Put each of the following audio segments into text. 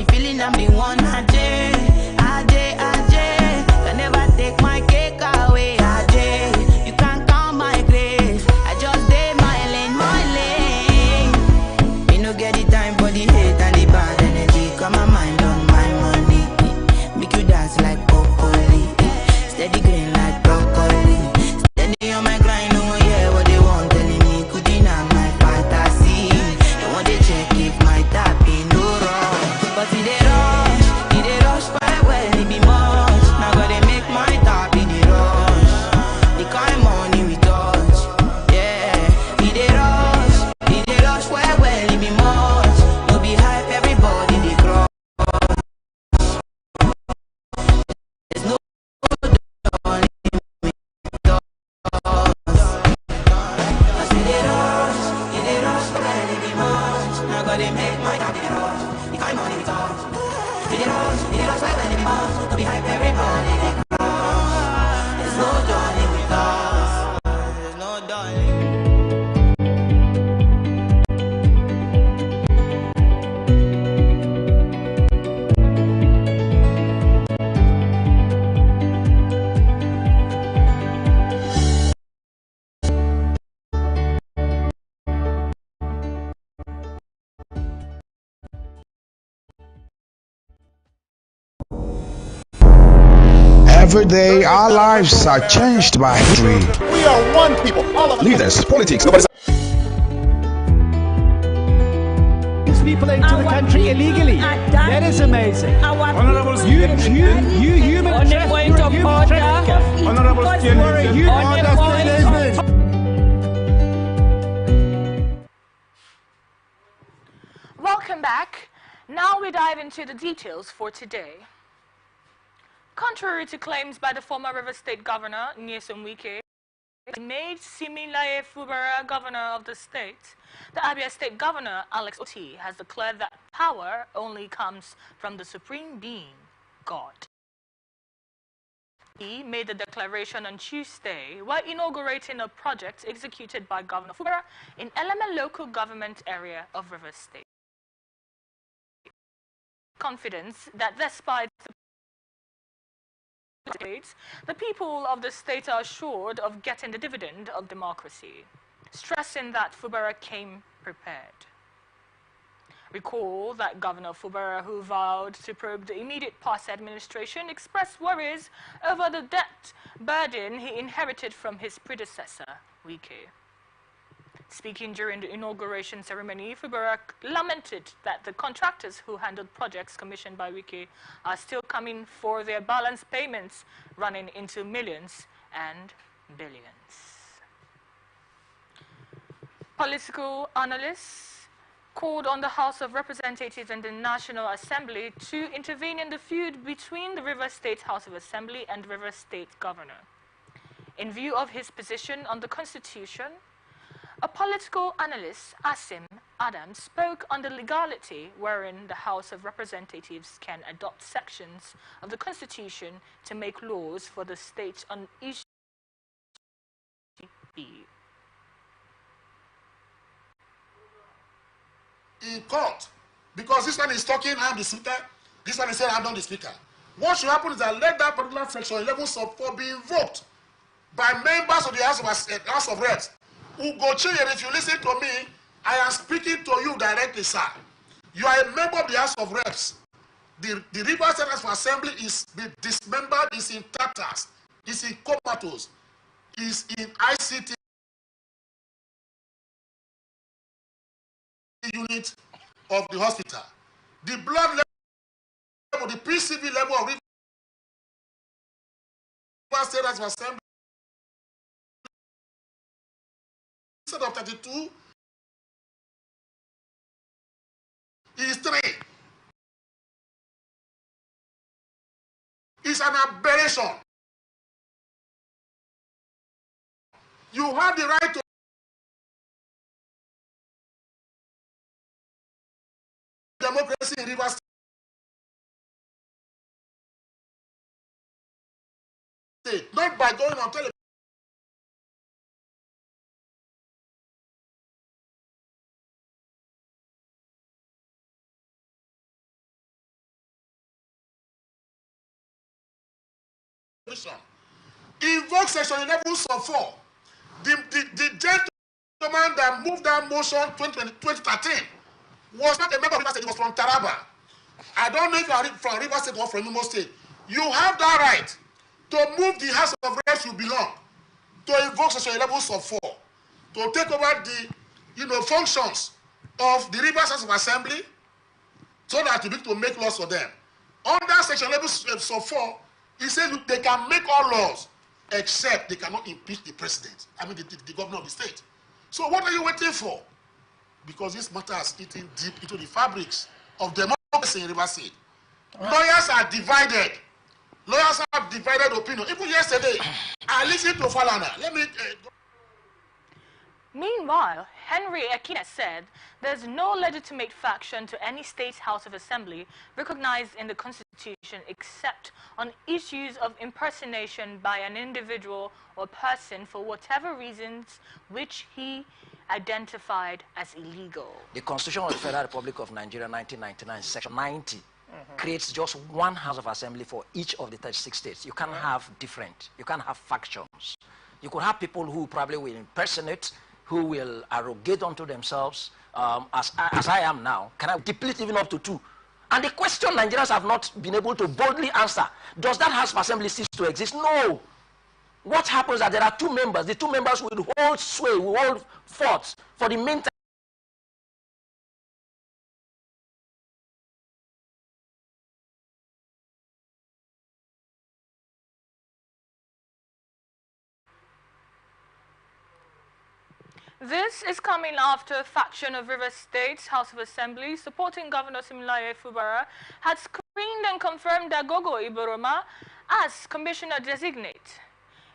the feeling I'm the one. Ajay, Ajay, Ajay, can never take my cake away. Ajay, you can't count my grace. I just did my lane, my lane. Me no get the time for the hate and the bad energy. Got my mind on my money. Make you dance like broccoli. Steady green like broccoli. Steady on my grind, no yeah, what they want telling me. Could deny my fantasy. They want to check if my tap ain't no wrong. But if they rush quite well, it be much. Now gotta make my tap in the rush. The kind money we touch, yeah. If they rush quite well, it be much. No be hype, everybody they cross. There's no done with us. Cause if they rush well, it be much. Now gotta make my tap in the rush. The kind money we touch. If they rush quite well, it be much. No be hype, everybody they cross. There's no done with us. There's no done. Every day, our lives are changed by history. We are one people, all of us. Leaders, politics, nobody's. People into the country illegally. That is amazing. Honorable You human trafficking. Honorable Welcome back. Now we dive into the details for today. Contrary to claims by the former River State Governor, Nyesom Wike, made Similaye Fubara governor of the state, the Abia State Governor, Alex Oti, has declared that power only comes from the Supreme Being, God. He made the declaration on Tuesday while inaugurating a project executed by Governor Fubara in Eleme local government area of River State. Confidence that despite the people of the state are assured of getting the dividend of democracy, stressing that Fubara came prepared. Recall that Governor Fubara, who vowed to probe the immediate past administration, expressed worries over the debt burden he inherited from his predecessor, Wike. Speaking during the inauguration ceremony, Fubara lamented that the contractors who handled projects commissioned by Wike are still coming for their balance payments, running into millions and billions. Political analysts called on the House of Representatives and the National Assembly to intervene in the feud between the River State House of Assembly and River State Governor. In view of his position on the Constitution, a political analyst, Asim Adams, spoke on the legality wherein the House of Representatives can adopt sections of the Constitution to make laws for the state on issues. In court, because this one is talking, I'm the speaker, this one is saying I'm not the speaker. What should happen is that let that particular section 11 sub 4 be invoked by members of the House of Reps. Ugochi, if you listen to me, I am speaking to you directly, sir. You are a member of the House of Reps. The River State House of Assembly is dismembered, is in tatters, is in comatose, is in ICT unit of the hospital. The blood level, the PCV level of River State House of Assembly instead of 32 is 3. It's an aberration. You have the right to democracy in River State, not by going on television. Invoke Section 11 sub 4. The gentleman that moved that motion 2013 was not a member of Rivers State, he was from Taraba. I don't know if you are from Rivers State or from Imo State. You have that right to move the House of Reps you belong, to invoke Section 11 sub 4, to take over the functions of the Rivers House of Assembly, so that to be to make laws for them. Under Section 11 sub 4, he says they can make all laws, except they cannot impeach the president. I mean, the governor of the state. So what are you waiting for? Because this matter is eating deep into the fabrics of democracy in Rivers State. Lawyers are divided. Lawyers have divided opinion. Even yesterday, I listened to Falana. Let me... Meanwhile, Henry Ekine said there's no legitimate faction to any state House of Assembly recognized in the Constitution except on issues of impersonation by an individual or person for whatever reasons which he identified as illegal. The Constitution of the Federal Republic of Nigeria, 1999, Section 90, creates just one House of Assembly for each of the 36 states. You can't have different, you can't have factions. You could have people who probably will impersonate, who will arrogate unto themselves, as I am now, can I deplete even up to 2? And the question Nigerians have not been able to boldly answer, does that House of Assembly cease to exist? No. What happens is that there are 2 members. The 2 members will hold sway, will hold forth for the meantime. This is coming after a faction of Rivers State's House of Assembly supporting Governor Similaye Fubara had screened and confirmed Dagogo Iboroma as Commissioner Designate.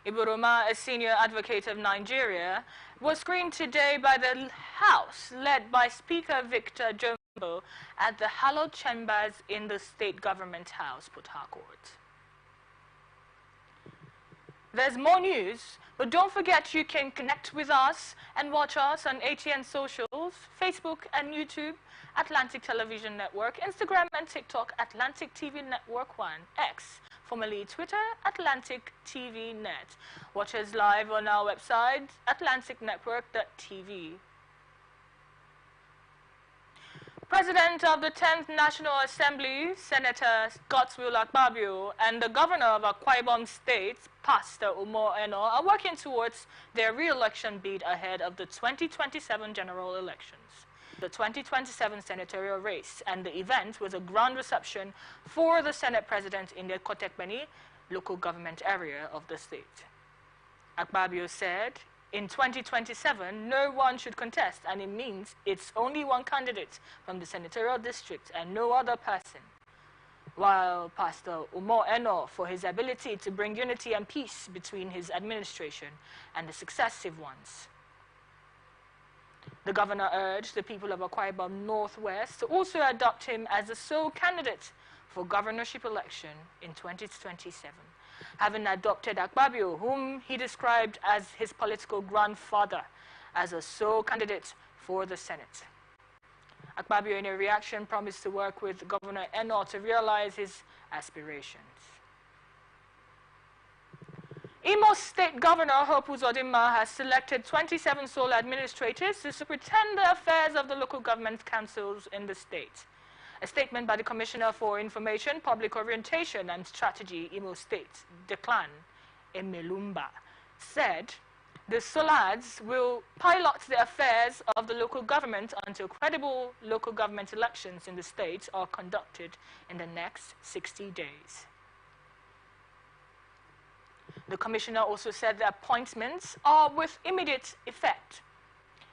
Iboroma, a senior advocate of Nigeria, was screened today by the House, led by Speaker Victor Jumbo at the hallowed chambers in the State Government House, Port Harcourt. There's more news, but don't forget you can connect with us and watch us on ATN Socials, Facebook and YouTube, Atlantic Television Network, Instagram and TikTok, Atlantic TV Network 1, X, formerly Twitter, Atlantic TV Net. Watch us live on our website, atlanticnetwork.tv. President of the 10th National Assembly, Senator Godswill Akpabio, and the Governor of Akwa Ibom State, Pastor Umo Eno, are working towards their re-election bid ahead of the 2027 general elections. The 2027 senatorial race and the event was a grand reception for the Senate President in the Kotekbeni local government area of the state. Akpabio said, in 2027, no one should contest, and it means it's only one candidate from the senatorial district and no other person. While Pastor Umo Eno, for his ability to bring unity and peace between his administration and the successive ones. The governor urged the people of Akwa Ibom Northwest to also adopt him as the sole candidate for governorship election in 2027. Having adopted Akpabio, whom he described as his political grandfather, as a sole candidate for the Senate. Akpabio, in a reaction, promised to work with Governor Eno to realize his aspirations. Imo State Governor Hope Uzodinma has selected 27 sole administrators to superintend the affairs of the local government councils in the state. A statement by the Commissioner for Information, Public Orientation and Strategy, Imo State, Declan Emelumba, said the Solads will pilot the affairs of the local government until credible local government elections in the state are conducted in the next 60 days. The Commissioner also said the appointments are with immediate effect.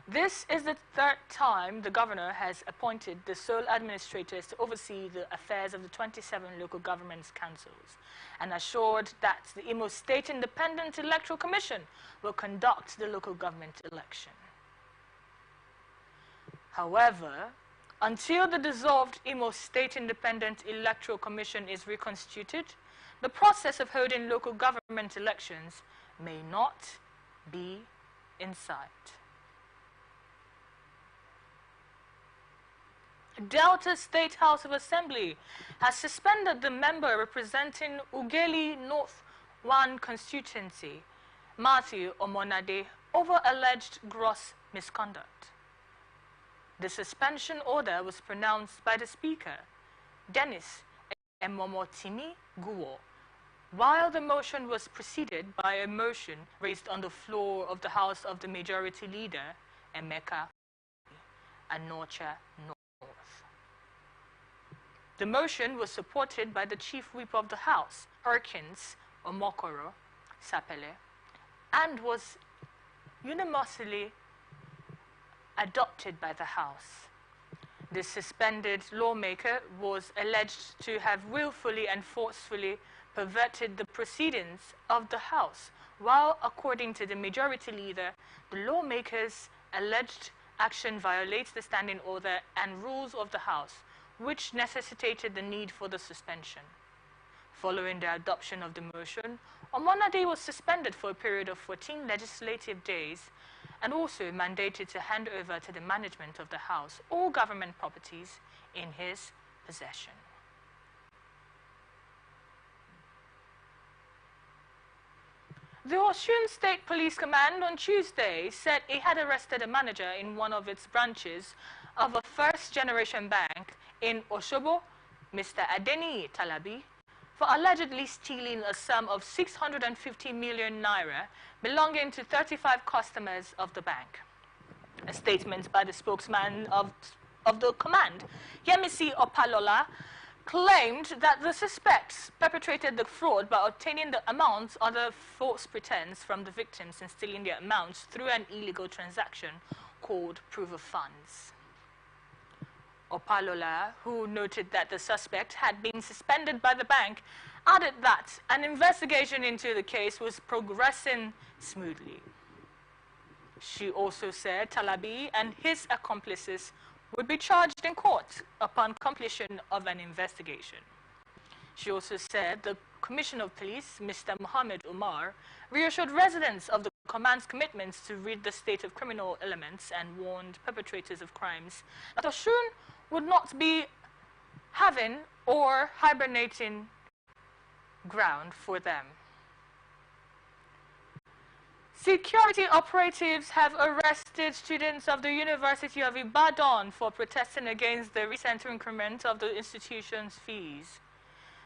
This is the 3rd time the Governor has appointed the sole administrators to oversee the affairs of the 27 local government councils and assured that the Imo State Independent Electoral Commission will conduct the local government election. However, until the dissolved Imo State Independent Electoral Commission is reconstituted, the process of holding local government elections may not be in sight. Delta State House of Assembly has suspended the member representing Ugeli North one constituency, Matthew Omonade, over alleged gross misconduct. The suspension order was pronounced by the Speaker, Dennis Emomotimi Guo, while the motion was preceded by a motion raised on the floor of the House of the Majority Leader, Emeka Anocha North. The motion was supported by the Chief Whip of the House, Perkins Omokoro Sapele, and was unanimously adopted by the House. The suspended lawmaker was alleged to have willfully and forcefully perverted the proceedings of the House, while, according to the Majority Leader, the lawmaker's alleged action violates the standing order and rules of the House, which necessitated the need for the suspension. Following the adoption of the motion, Omonade was suspended for a period of 14 legislative days and also mandated to hand over to the management of the House all government properties in his possession. The Osun State Police Command on Tuesday said it had arrested a manager in one of its branches of a first-generation bank in Osogbo, Mr. Adeni Talabi, for allegedly stealing a sum of 650 million naira belonging to 35 customers of the bank. A statement by the spokesman of the command, Yemisi Opalola, claimed that the suspects perpetrated the fraud by obtaining the amounts under false pretense from the victims and stealing their amounts through an illegal transaction called proof of funds. Opalola, who noted that the suspect had been suspended by the bank, added that an investigation into the case was progressing smoothly. She also said Talabi and his accomplices would be charged in court upon completion of an investigation. She also said the Commissioner of Police, Mr. Mohammed Umar, reassured residents of the command's commitments to rid the state of criminal elements and warned perpetrators of crimes that Osun would not be having or hibernating ground for them. Security operatives have arrested students of the University of Ibadan for protesting against the recent increment of the institution's fees.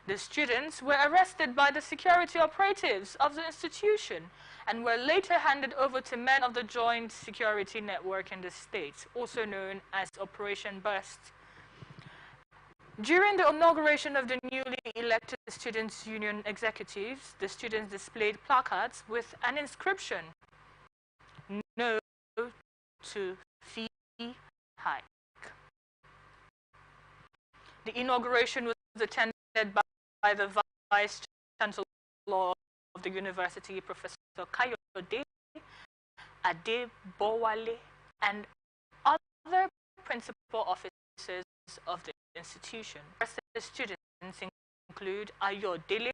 The students were arrested by the security operatives of the institution and were later handed over to men of the Joint Security Network in the state, also known as Operation Burst. During the inauguration of the newly elected Students' Union executives, the students displayed placards with an inscription, "No to fee hike." The inauguration was attended by the Vice Chancellor of the University, Professor Kayode Adebowale, and other principal officers of the institution. The students include Ayodele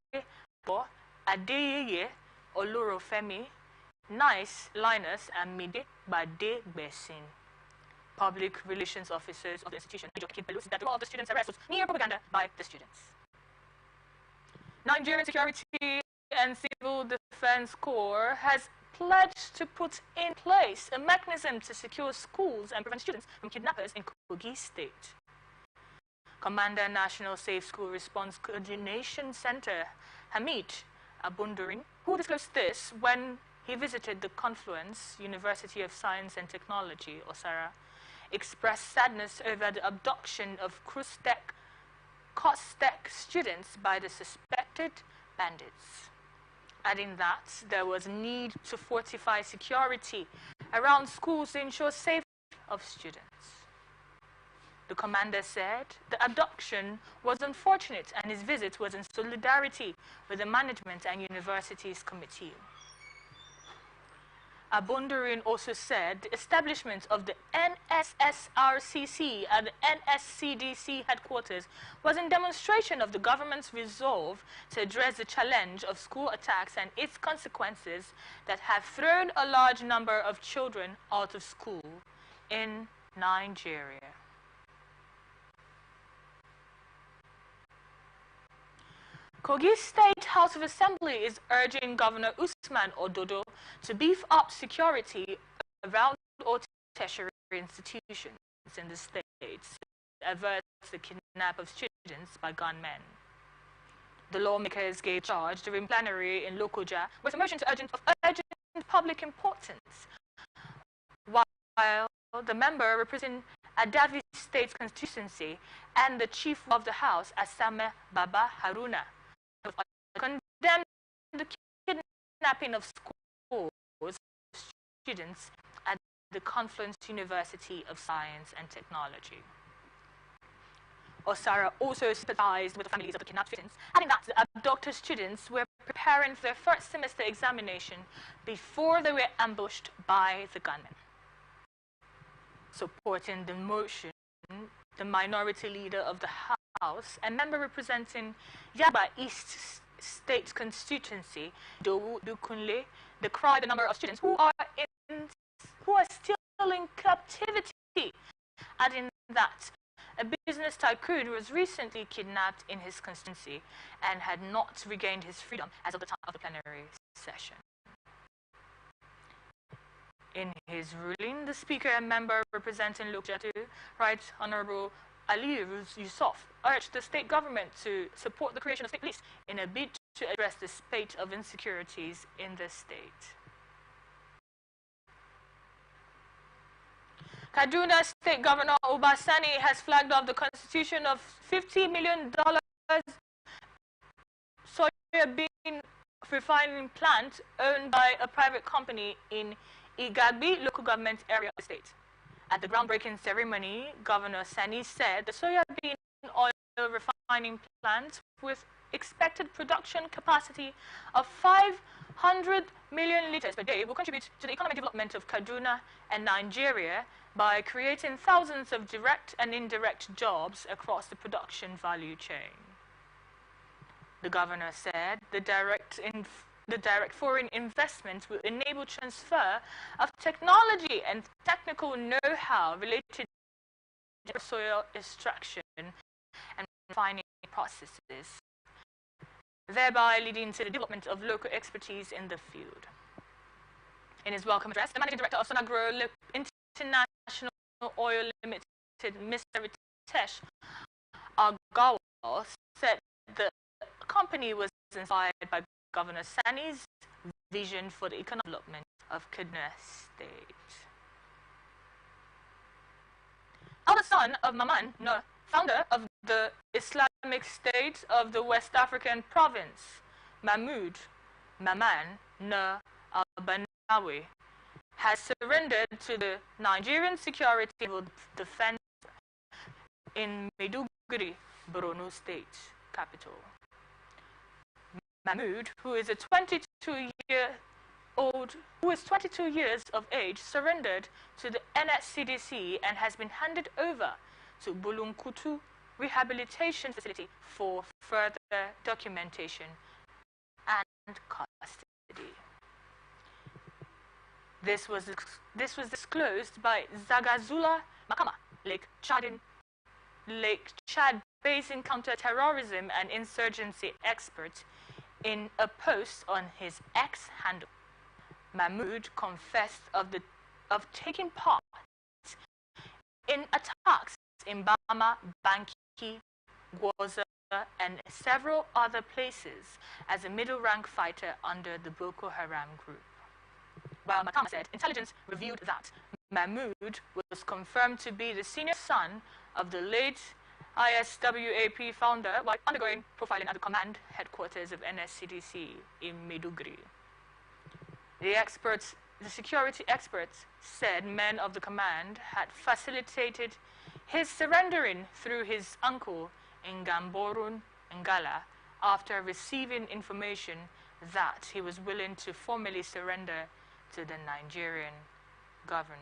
Adeyeye Olorofemi, Nice Linus, and Mide Bade Besin. Public relations officers of the institution said that all of the students' arrest was mere propaganda by the students. Nigerian Security and Civil Defense Corps has pledged to put in place a mechanism to secure schools and prevent students from kidnappers in Kogi State. Commander National Safe School Response Coordination Center, Hamid Abundurin, who disclosed this when he visited the Confluence University of Science and Technology, Osara, expressed sadness over the abduction of COSTEC students by the suspected bandits, adding that there was a need to fortify security around schools to ensure safety of students. The commander said the abduction was unfortunate and his visit was in solidarity with the management and university's committee. Abundurin also said the establishment of the NSSRCC at the NSCDC headquarters was in demonstration of the government's resolve to address the challenge of school attacks and its consequences that have thrown a large number of children out of school in Nigeria. Kogi State House of Assembly is urging Governor Usman Ododo to beef up security around all tertiary institutions in the state to avert the kidnap of students by gunmen. The lawmakers gave charge during plenary in Lokoja with a motion of urgent public importance, while the member representing Adavi State constituency and the chief of the house, Asame Baba Haruna, condemned the kidnapping of students at the Confluence University of Science and Technology. Osara also sympathized with the families of the kidnapped students, adding that the abducted students were preparing for their first semester examination before they were ambushed by the gunmen. Supporting the motion, the minority leader of the House and member representing Yaba East State constituency, Dowu Dukunle, decried the number of students who are still in captivity, adding that a business tycoon was recently kidnapped in his constituency and had not regained his freedom as of the time of the plenary session. In his ruling, the Speaker and member representing Lokjatu, Right Honorable Ali Yusuf, urged the state government to support the creation of state police in a bid to address the spate of insecurities in the state. Kaduna State Governor Obasani has flagged off the constitution of $50 million soybean refining plant owned by a private company in Igagbi local government area of the state. At the groundbreaking ceremony, Governor Sani said the soybean oil refining plant with expected production capacity of 500 million liters per day will contribute to the economic development of Kaduna and Nigeria by creating thousands of direct and indirect jobs across the production value chain. The governor said the direct foreign investment will enable transfer of technology and technical know-how related to soil extraction and refining processes, thereby leading to the development of local expertise in the field. In his welcome address, the managing director of Sonagro International Oil Limited, Mr. Ritesh Agarwal, said the company was inspired by Governor Sani's vision for the economic development of Kaduna State. Eldest son of Maman, founder of the Islamic State of the West African province, Mahmoud Maman al-Banawi, has surrendered to the Nigerian Security Defense in Maiduguri, Borno State capital. Mahmoud, who is 22 years of age, surrendered to the NSCDC and has been handed over to Bulunkutu Rehabilitation Facility for further documentation and custody. This was disclosed by Zagazula Makama, Lake Chad Basin counter-terrorism and insurgency expert, in a post on his X handle. Mahmoud confessed of taking part in attacks in Bama, Banki, Gwoza, and several other places as a middle-rank fighter under the Boko Haram group. While Makama said intelligence revealed that Mahmoud was confirmed to be the senior son of the late ISWAP founder while undergoing profiling at the command headquarters of NSCDC in Maiduguri. The security experts said men of the command had facilitated his surrendering through his uncle in Gamborun, Ngala, after receiving information that he was willing to formally surrender to the Nigerian government.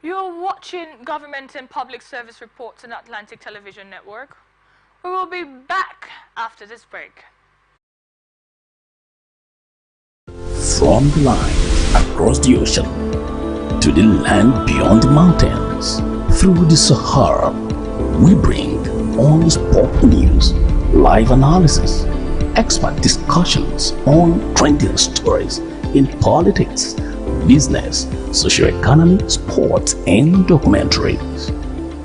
You're watching Government and Public Service Reports on Atlantic Television Network. We will be back after this break. From the line across the ocean to the land beyond the mountains, through the Sahara, we bring on-the-spot news, live analysis, expert discussions on trending stories in politics, business, socio-economy, sports, and documentaries.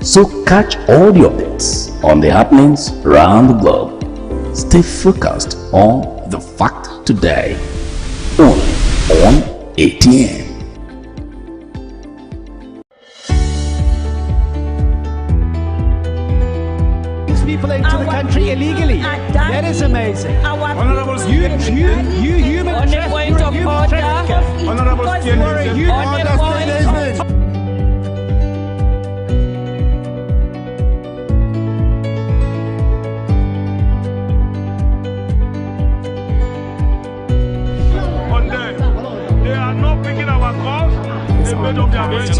So catch all the updates on the happenings around the globe. Stay focused on the fact today, only on ATN. People into the country illegally. That is amazing. Honorable You human trafficker. Honorable You are a human. They are not picking our calls. They made up their minds.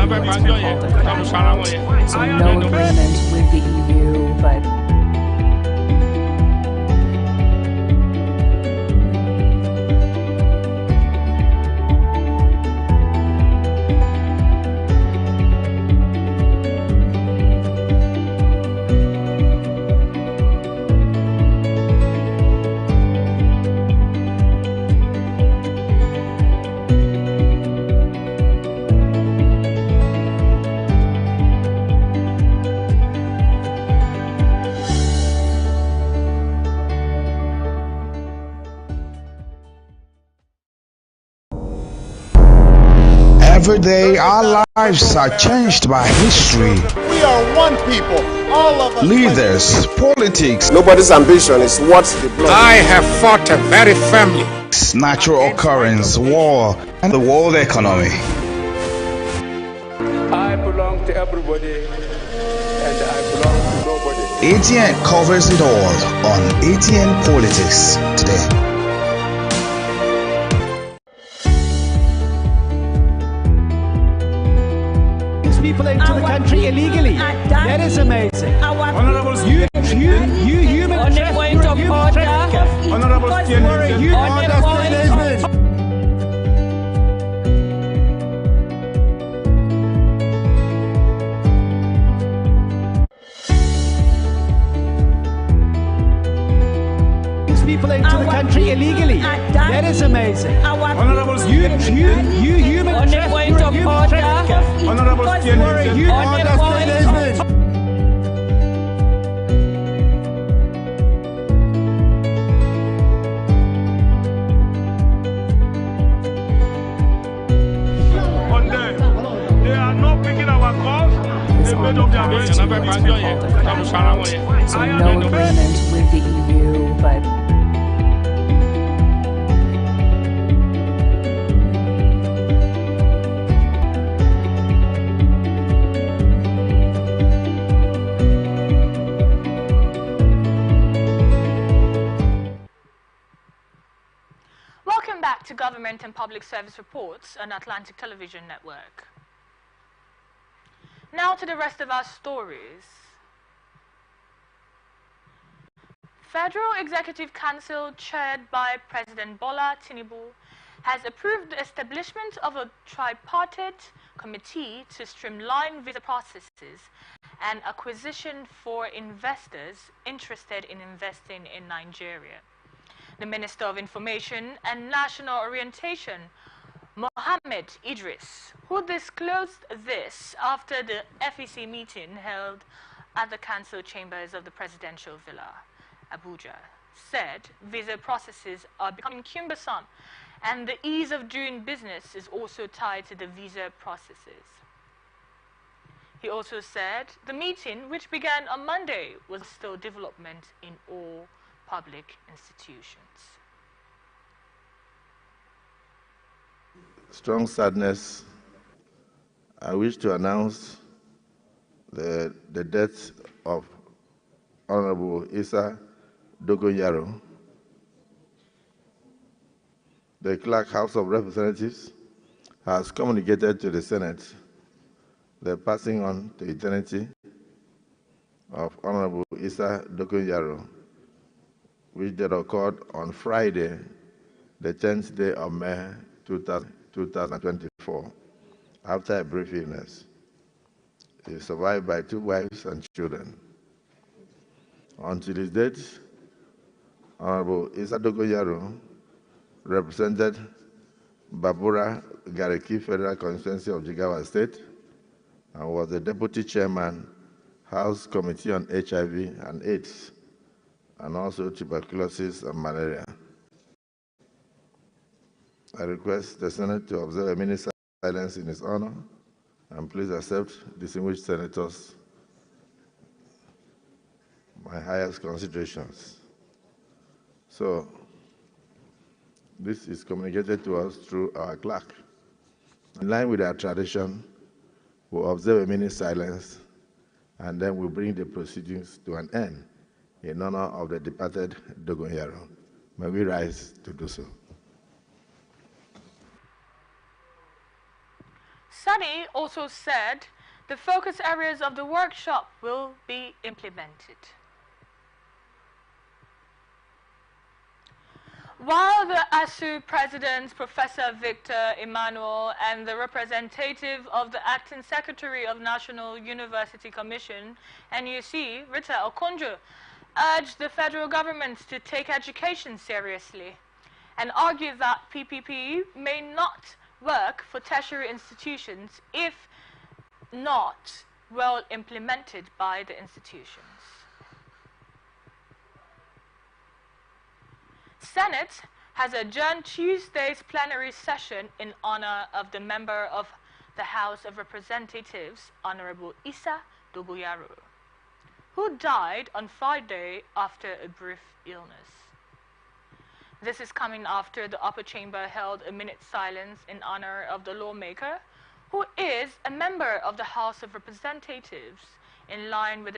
So no agreement with the EU, but Every day, our lives are changed by history. We are one people, all of us. Leaders, politics, Nobody's ambition is what the blood. I have fought very firmly. natural occurrence, war, and the world economy. I belong to everybody, and I belong to nobody. ATN covers it all on ATN Politics today. People into the country illegally. That is amazing. Honorable You human trafficker. Honorable You are a human. People into the country illegally. That is amazing. Honorable You human trafficker. Honorable You are a human. They are not picking our calls. They made up their minds. so no agreement with the EU, but Welcome back to Government and Public Service Reports on Atlantic Television Network. Now to the rest of our stories. Federal Executive Council, chaired by President Bola Tinubu, has approved the establishment of a tripartite committee to streamline visa processes and acquisition for investors interested in investing in Nigeria. The Minister of Information and National Orientation, Mohammed Idris, who disclosed this after the FEC meeting held at the council chambers of the Presidential Villa, Abuja, said visa processes are becoming cumbersome and the ease of doing business is also tied to the visa processes. He also said the meeting, which began on Monday, was still development in all public institutions. Strong sadness, I wish to announce the death of Honorable Isa Dogonyaro. The Clerk House of Representatives has communicated to the Senate the passing on to eternity of Honorable Isa Dogonyaro, which had occurred on Friday, the 10th day of May 2024, after a brief illness. He is survived by 2 wives and children. Until his death, Honorable Isa Dogoyaro represented Babura Gariki Federal Constituency of Jigawa State and was the Deputy Chairman, House Committee on HIV and AIDS, and also tuberculosis and malaria. I request the Senate to observe a minute silence in his honor, and please accept, distinguished senators, my highest considerations. So, this is communicated to us through our clerk. In line with our tradition, we'll observe a minute silence, and then we'll bring the proceedings to an end in honor of the departed Dogoyaro. May we rise to do so. Sunny also said the focus areas of the workshop will be implemented. While the ASU President, Professor Victor Emmanuel, and the representative of the Acting Secretary of National University Commission, NUC, Rita Okonjo, urged the federal government to take education seriously and argued that PPP may not work for tertiary institutions if not well implemented by the institutions. Senate has adjourned Tuesday's plenary session in honor of the member of the House of Representatives, Honorable Isa Dogoyaro, who died on Friday after a brief illness. This is coming after the upper chamber held a minute silence in honor of the lawmaker, who is a member of the House of Representatives, in line with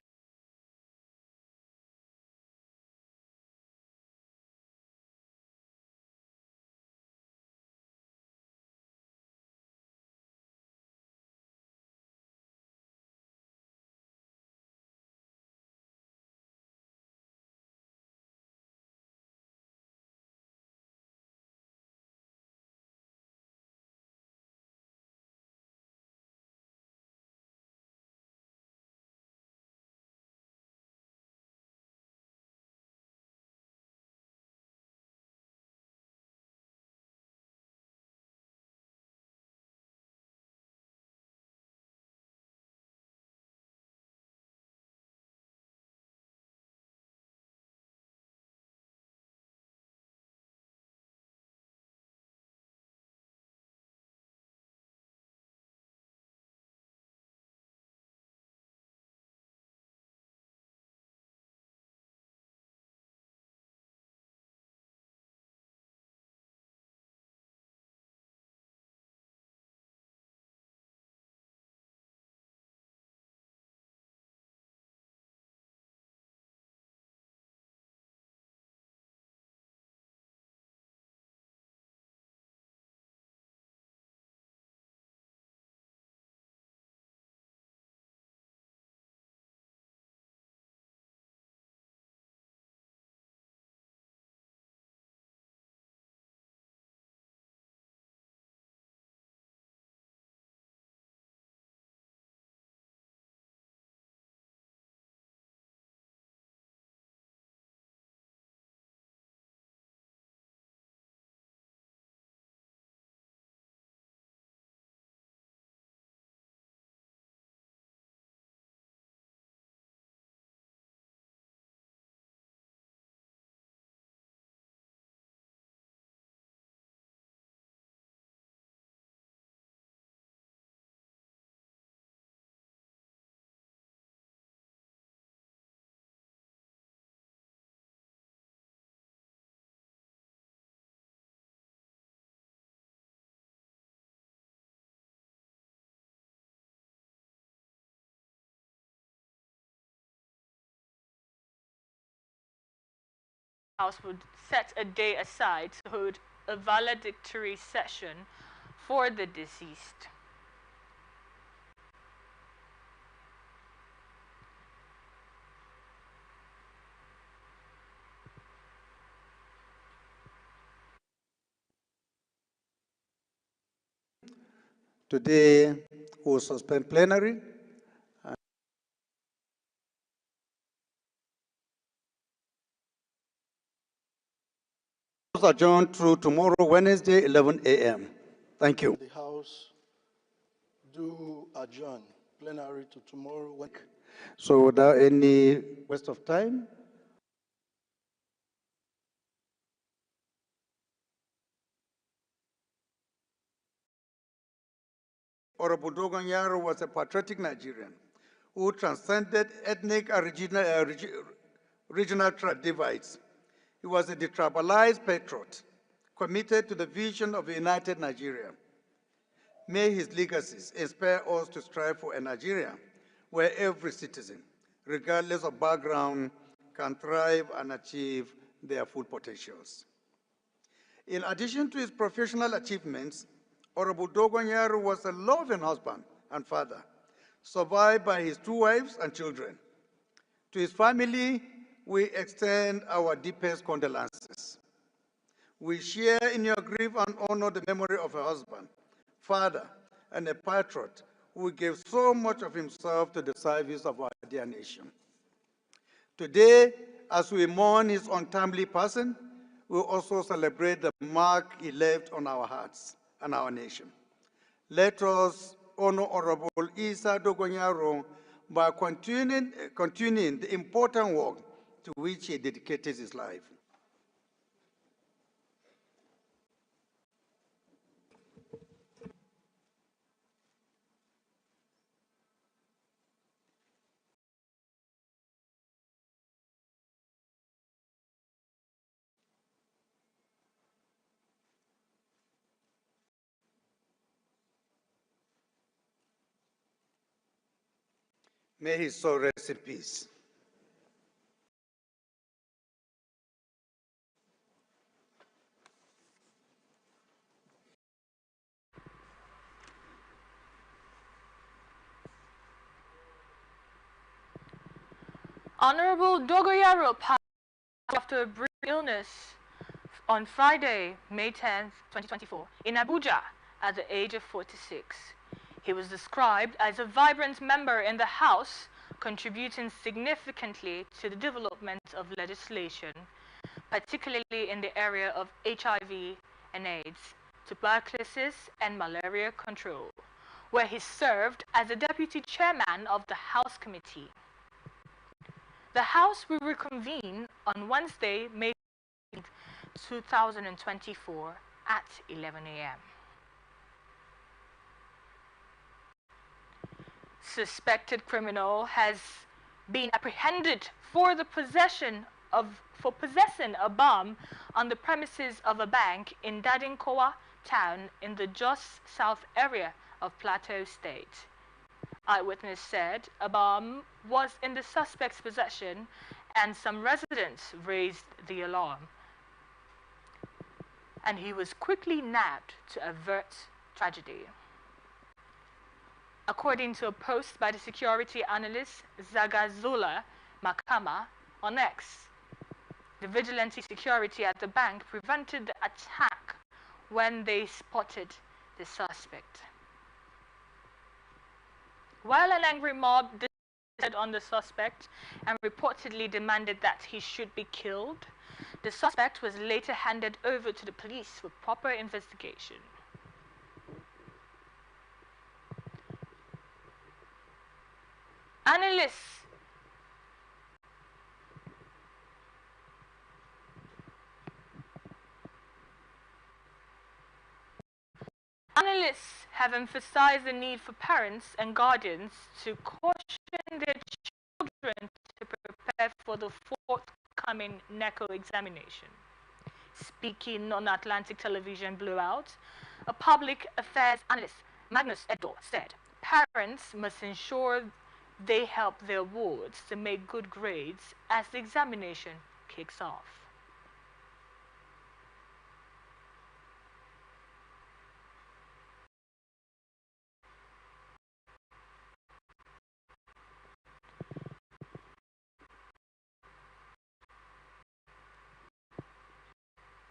House would set a day aside to hold a valedictory session for the deceased. Today, we'll suspend plenary adjourned through tomorrow, Wednesday, 11 a.m. Thank you. The House do adjourn plenary to tomorrow. So without any waste of time, Honorable Dogon Yaro was a patriotic Nigerian who transcended ethnic and regional divides. He was a detribalized patriot, committed to the vision of a united Nigeria. May his legacies inspire us to strive for a Nigeria where every citizen, regardless of background, can thrive and achieve their full potentials. In addition to his professional achievements, Honorable Dogon Yaro was a loving husband and father, survived by his 2 wives and children. To his family, we extend our deepest condolences. We share in your grief and honor the memory of a husband, father, and a patriot who gave so much of himself to the service of our dear nation. Today, as we mourn his untimely passing, we also celebrate the mark he left on our hearts and our nation. Let us honor Honorable Isa Dogon Yaro by continuing the important work to which he dedicated his life. May his soul rest in peace. Honorable Dogoyaro passed after a brief illness on Friday, May 10, 2024, in Abuja at the age of 46. He was described as a vibrant member in the House, contributing significantly to the development of legislation, particularly in the area of HIV and AIDS, tuberculosis, and malaria control, where he served as the deputy chairman of the House Committee. The House will reconvene on Wednesday, May 2024 at 11 a.m. Suspected criminal has been apprehended for possessing a bomb on the premises of a bank in Dadinkowa town in the Jos South area of Plateau State. Eyewitness said a bomb was in the suspect's possession and some residents raised the alarm. And he was quickly nabbed to avert tragedy. According to a post by the security analyst Zagazola Makama on X, the vigilante security at the bank prevented the attack when they spotted the suspect. While an angry mob decided on the suspect and reportedly demanded that he should be killed, the suspect was later handed over to the police for proper investigation. Analysts have emphasized the need for parents and guardians to caution their children to prepare for the forthcoming NECO examination. Speaking on Atlantic Television Blowout, a public affairs analyst, Magnus Edor, said parents must ensure they help their wards to make good grades as the examination kicks off.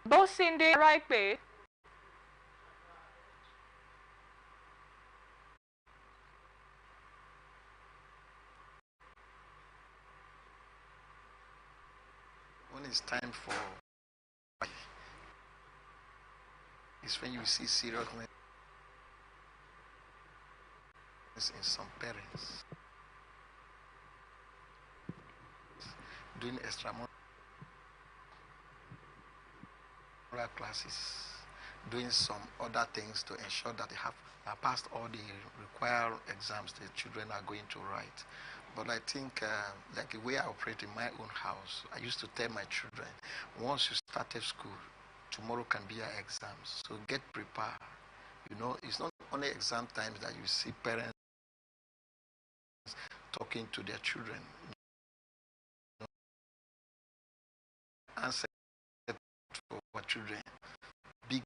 Bosinde Raikbe when it's time for is when you see seriousness in some parents doing extramural classes, doing some other things to ensure that they have passed all the required exams the children are going to write. But I think, like the way I operate in my own house, I used to tell my children, once you started school, tomorrow can be your exams. So get prepared. You know, it's not only exam times that you see parents talking to their children. You know, answer for our children. Big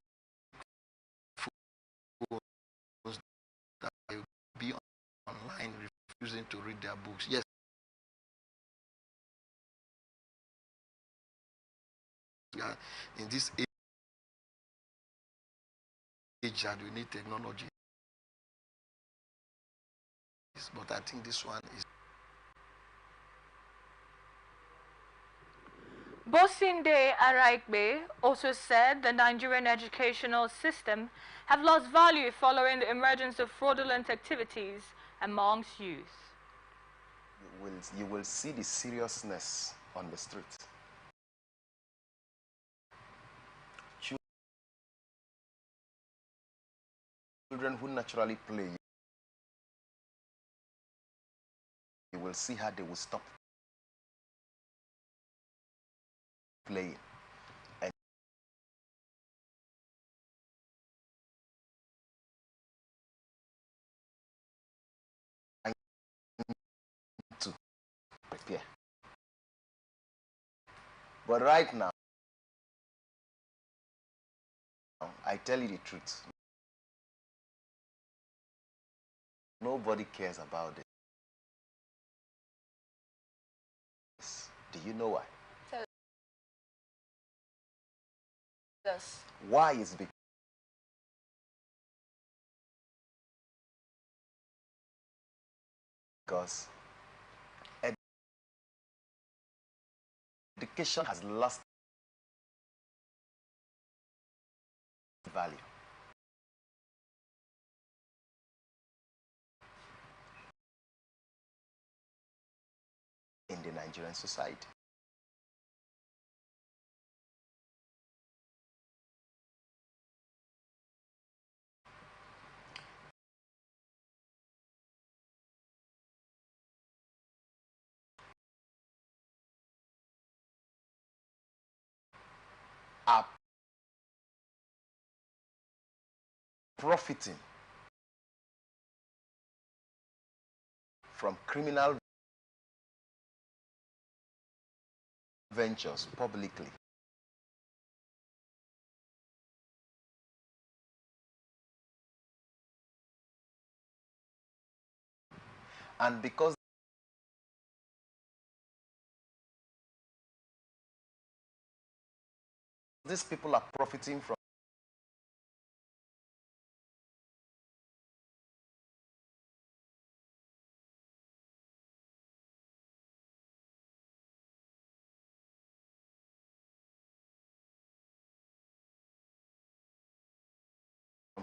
phones that will be online refusing to read their books. Yes. In this age that we need technology, but I think this one is. Bosinde Araikbe also said the Nigerian educational system have lost value following the emergence of fraudulent activities amongst youth. You will see the seriousness on the street. Children who naturally play, you will see how they will stop playing. And to prepare. But right now, I tell you the truth. Nobody cares about this. Do you know why? Tell us. Why is it? Because education has lost value. In the Nigerian society. Are profiting from criminal ventures publicly. And because these people are profiting from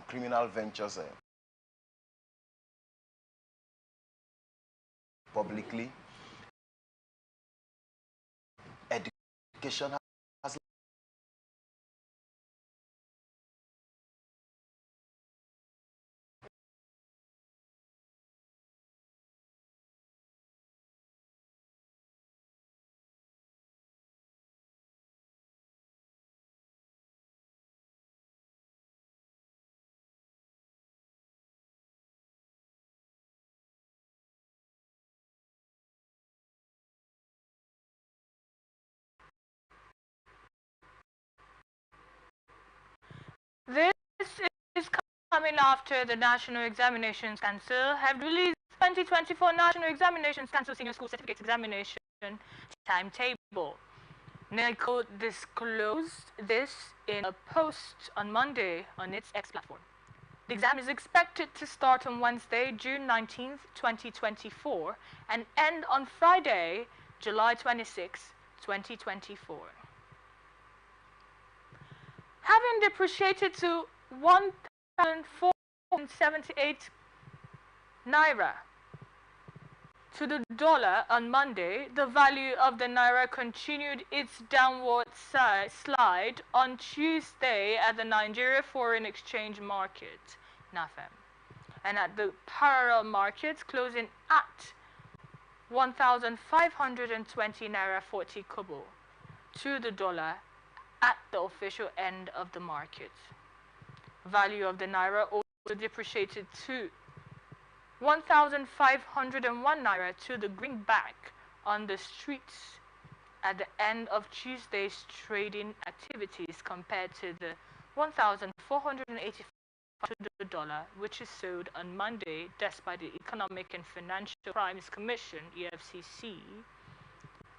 criminal ventures publicly, education has This is coming after the National Examinations Council have released 2024 National Examinations Council Senior School Certificate Examination timetable. NECO disclosed this in a post on Monday on its X platform. The exam is expected to start on Wednesday, June 19th, 2024, and end on Friday, July 26, 2024. Having depreciated to 1,478 naira to the dollar on Monday. The value of the naira continued its downward slide on Tuesday at the Nigeria Foreign Exchange Market, NAFEM, and at the parallel markets closing at 1,520 naira 40 kobo to the dollar at the official end of the market. Value of the naira also depreciated to 1,501 naira to the greenback on the streets at the end of Tuesday's trading activities compared to the 1,485 to the dollar, which is sold on Monday despite the Economic and Financial Crimes Commission, EFCC,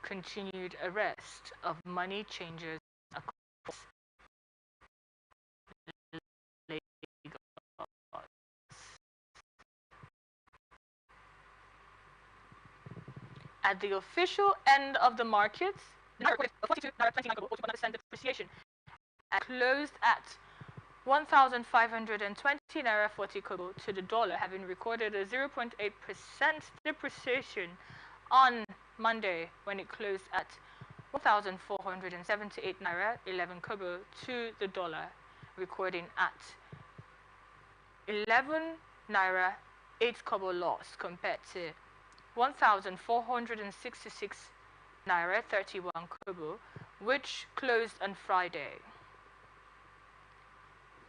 continued arrest of money changers across Lagos. At the official end of the market, the naira recorded a 42.29 kobo, or 2.9% depreciation, and closed at 1,520 naira 40 kobo to the dollar, having recorded a 0.8% depreciation on Monday when it closed at 1,478 naira 11 kobo to the dollar, recording at 11 naira 8 kobo loss compared to 1,466 naira 31 kobo, which closed on Friday.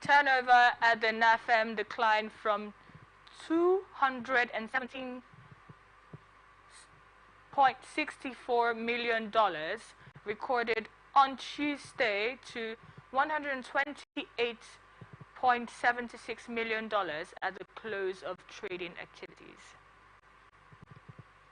Turnover at the NAFEM declined from $217.64 million recorded on Tuesday to $128.76 million at the close of trading activities.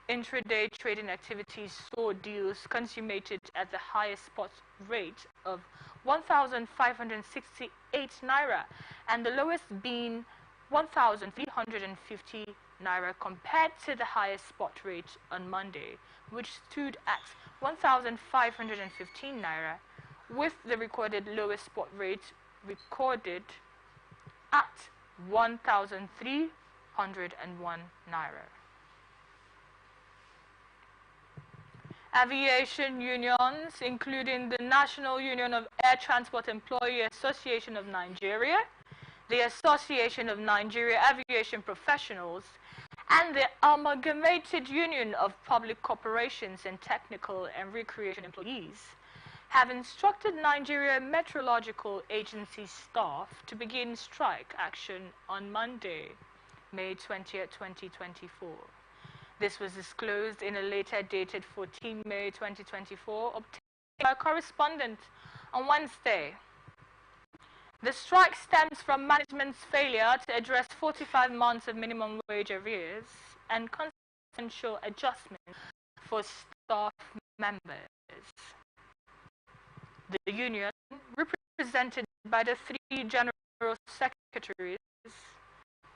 Intraday trading activities saw deals consummated at the highest spot rate of 1,568 naira and the lowest being 1,350 naira compared to the highest spot rate on Monday, which stood at 1,515 naira, with the recorded lowest spot rate recorded at 1,301 naira. Aviation unions, including the National Union of Air Transport Employee Association of Nigeria, the Association of Nigeria Aviation Professionals, and the Amalgamated Union of Public Corporations and Technical and Recreation Employees, have instructed Nigeria Meteorological Agency staff to begin strike action on Monday, May 20th, 2024. This was disclosed in a letter dated 14 May 2024, obtained by a correspondent on Wednesday. The strike stems from management's failure to address 45 months of minimum wage arrears and consequential adjustments for staff members. The union, represented by the three general secretaries,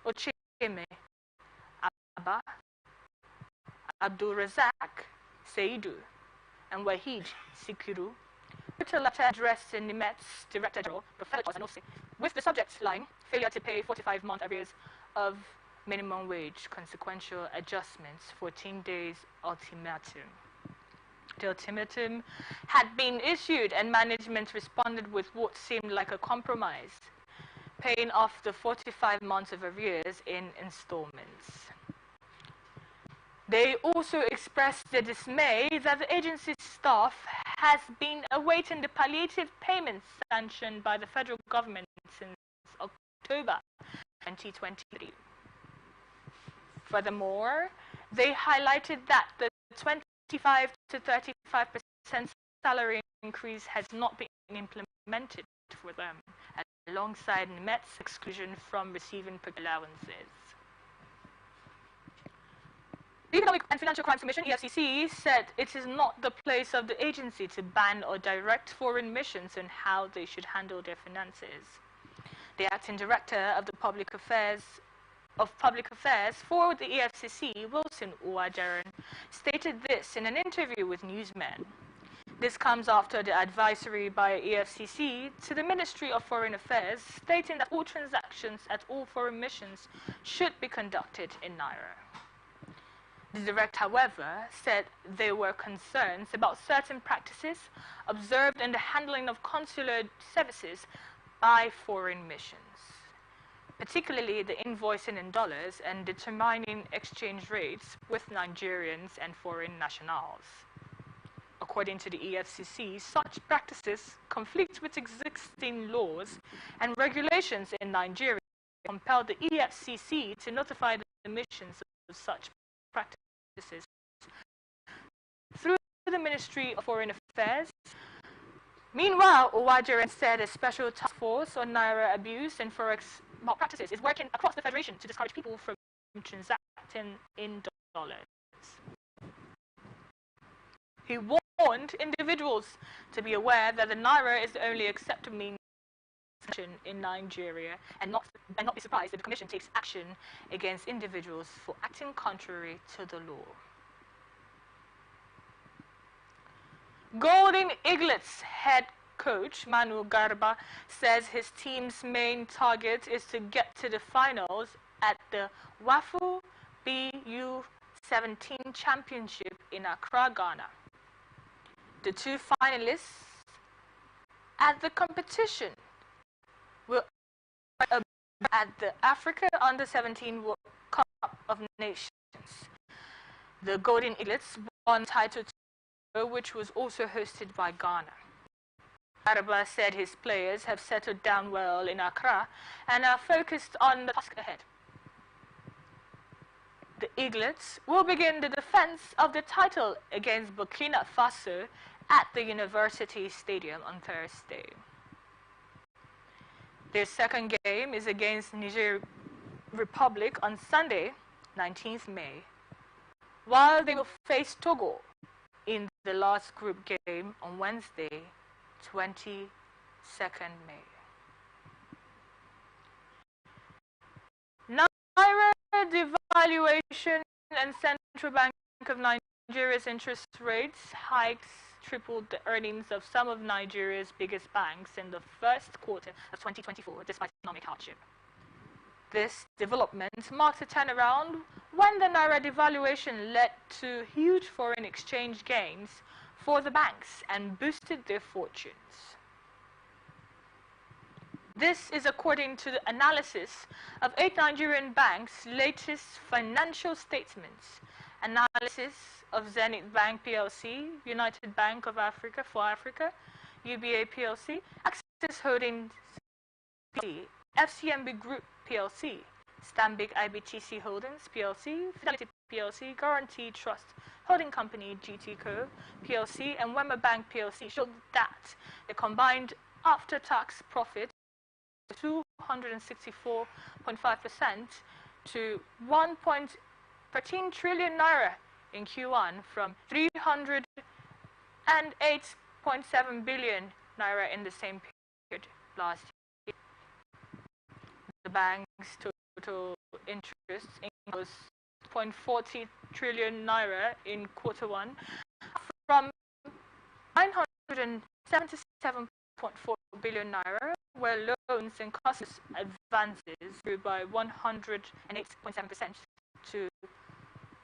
Ocheme, Abba, Abdul Razak Seidu, and Wahid Sikiru, wrote a letter addressed to NIMET's Director General, Professor Sanosi, with the subject line, failure to pay 45-month arrears of minimum wage, consequential adjustments, 14 days ultimatum. The ultimatum had been issued and management responded with what seemed like a compromise, paying off the 45 months of arrears in installments. They also expressed their dismay that the agency's staff has been awaiting the palliative payments sanctioned by the federal government since October 2023. Furthermore, they highlighted that the 25 to 35% salary increase has not been implemented for them, alongside NIMET's exclusion from receiving allowances. The Economic and Financial Crimes Commission, EFCC, said it is not the place of the agency to ban or direct foreign missions on how they should handle their finances. The acting director of the Public Affairs for the EFCC, Wilson Uwajaran, stated this in an interview with newsmen. This comes after the advisory by EFCC to the Ministry of Foreign Affairs stating that all transactions at all foreign missions should be conducted in Naira. The director, however, said there were concerns about certain practices observed in the handling of consular services by foreign missions, particularly the invoicing in dollars and determining exchange rates with Nigerians and foreign nationals. According to the EFCC, such practices conflict with existing laws and regulations in Nigeria, compelled the EFCC to notify the missions of such practices through the Ministry of Foreign Affairs. Meanwhile, Owajeren said a special task force on Naira abuse and forex malpractices is working across the Federation to discourage people from transacting in dollars. He warned individuals to be aware that the Naira is the only accepted means in Nigeria and not be surprised if the Commission takes action against individuals for acting contrary to the law. Golden Eaglets head coach Manu Garba says his team's main target is to get to the finals at the WAFU BU17 Championship in Accra, Ghana. The two finalists at the competition will at the Africa Under-17 World Cup of Nations. The Golden Eaglets won title 2, which was also hosted by Ghana. Araba said his players have settled down well in Accra and are focused on the task ahead. The Eaglets will begin the defense of the title against Burkina Faso at the University Stadium on Thursday. Their second game is against Niger Republic on Sunday, 19th May, while they will face Togo in the last group game on Wednesday, 22nd May. Naira devaluation and Central Bank of Nigeria's interest rates hikes tripled the earnings of some of Nigeria's biggest banks in the first quarter of 2024, despite economic hardship. This development marks a turnaround when the Naira devaluation led to huge foreign exchange gains for the banks and boosted their fortunes. This is according to the analysis of 8 Nigerian banks' latest financial statements, analysis of Zenith Bank PLC, United Bank of Africa for Africa, UBA PLC, Access Holdings PLC, FCMB Group PLC, Stanbic IBTC Holdings PLC, Fidelity PLC, Guarantee Trust Holding Company GTCO PLC, and Wema Bank PLC showed that the combined after-tax profit 264.5% to 1.13 trillion naira in Q1 from 308.7 billion naira in the same period last year. The bank's total interest was 0.40 trillion naira in Q1 from 977.4 billion naira, where loans and costs advances grew by 108.7% to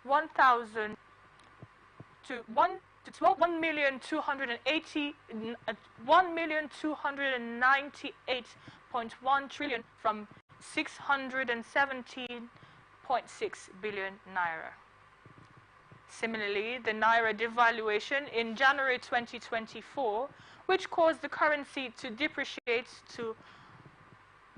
1,298.1 trillion from 617.6 billion naira. Similarly, the naira devaluation in January 2024, which caused the currency to depreciate to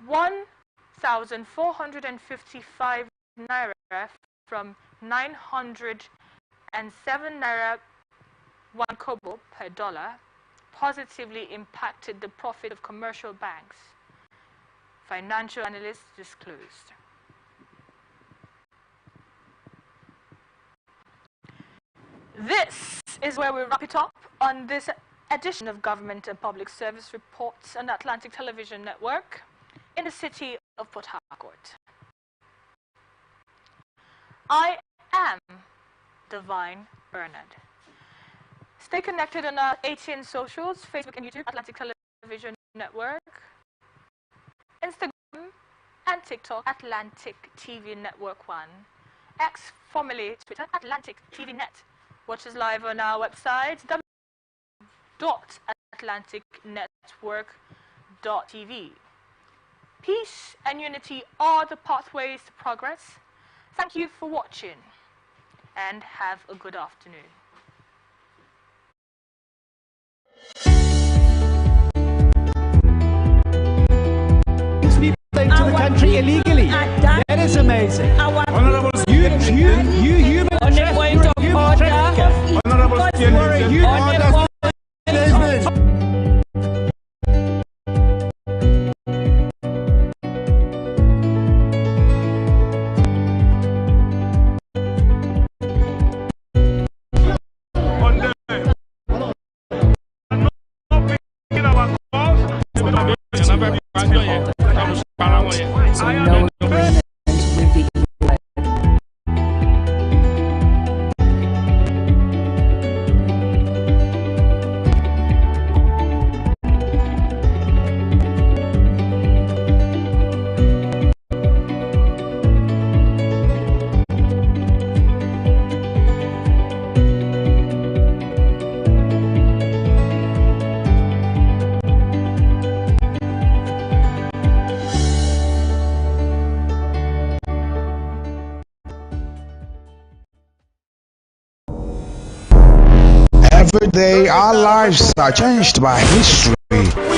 1,455 naira from 907 naira 1 kobo per dollar, positively impacted the profit of commercial banks, financial analysts disclosed. This is where we wrap it up on this edition of Government and Public Service Reports on Atlantic Television Network in the city of Port Harcourt. I am Divine Bernard. Stay connected on our 18 socials, Facebook and YouTube, Atlantic Television Network, Instagram and TikTok, Atlantic TV Network 1, X, formerly Twitter, Atlantic TV Net. Watch us live on our website, www.atlanticnetwork.tv. Peace and unity are the pathways to progress. Thank you for watching and have a good afternoon. Into the country illegally. That is amazing. Honorable You human trafficker. Honorable Every day our lives are changed by history.